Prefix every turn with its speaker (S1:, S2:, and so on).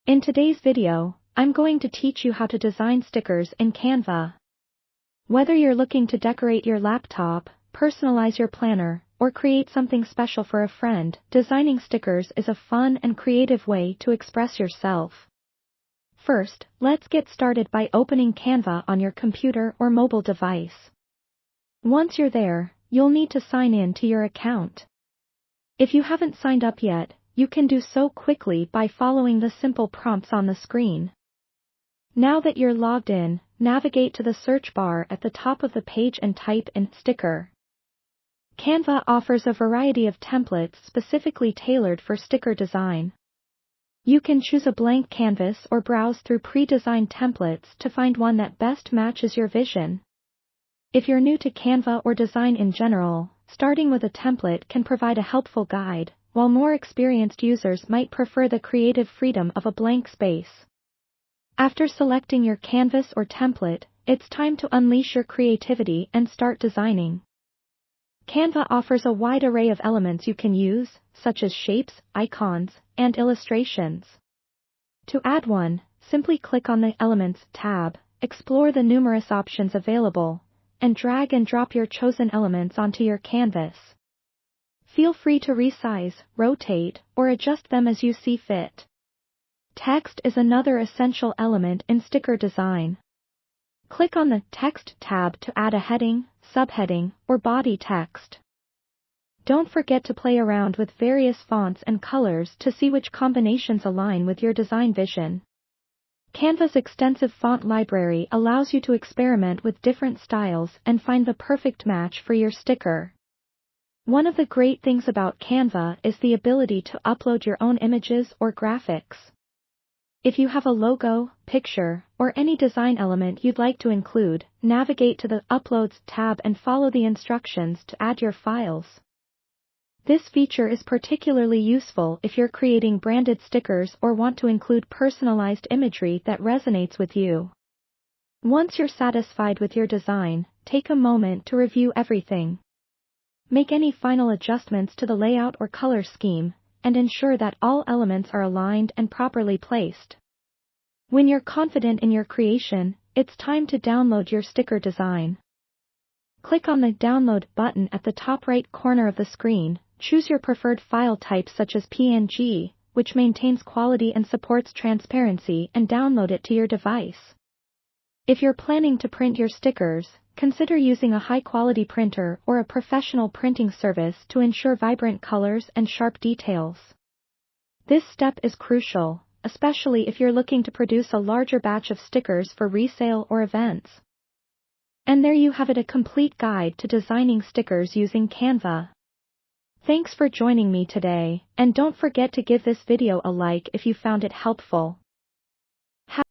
S1: In today's video, I'm going to teach you how to design stickers in Canva. Whether you're looking to decorate your laptop, personalize your planner, or create something special for a friend, designing stickers is a fun and creative way to express yourself. First, let's get started by opening Canva on your computer or mobile device. Once you're there, you'll need to sign in to your account. If you haven't signed up yet, you can do so quickly by following the simple prompts on the screen. Now that you're logged in, navigate to the search bar at the top of the page and type in sticker. Canva offers a variety of templates specifically tailored for sticker design. You can choose a blank canvas or browse through pre-designed templates to find one that best matches your vision. If you're new to Canva or design in general, starting with a template can provide a helpful guide, while more experienced users might prefer the creative freedom of a blank space. After selecting your canvas or template, it's time to unleash your creativity and start designing. Canva offers a wide array of elements you can use, such as shapes, icons, and illustrations. To add one, simply click on the Elements tab, explore the numerous options available, and drag and drop your chosen elements onto your canvas. Feel free to resize, rotate, or adjust them as you see fit. Text is another essential element in sticker design. Click on the Text tab to add a heading, subheading, or body text. Don't forget to play around with various fonts and colors to see which combinations align with your design vision. Canva's extensive font library allows you to experiment with different styles and find the perfect match for your sticker. One of the great things about Canva is the ability to upload your own images or graphics. If you have a logo, picture, or any design element you'd like to include, navigate to the Uploads tab and follow the instructions to add your files. This feature is particularly useful if you're creating branded stickers or want to include personalized imagery that resonates with you. Once you're satisfied with your design, take a moment to review everything. Make any final adjustments to the layout or color scheme, and ensure that all elements are aligned and properly placed. When you're confident in your creation, it's time to download your sticker design. Click on the Download button at the top right corner of the screen, choose your preferred file type such as PNG, which maintains quality and supports transparency, and download it to your device. If you're planning to print your stickers, consider using a high-quality printer or a professional printing service to ensure vibrant colors and sharp details. This step is crucial, especially if you're looking to produce a larger batch of stickers for resale or events. And there you have it, a complete guide to designing stickers using Canva. Thanks for joining me today, and don't forget to give this video a like if you found it helpful.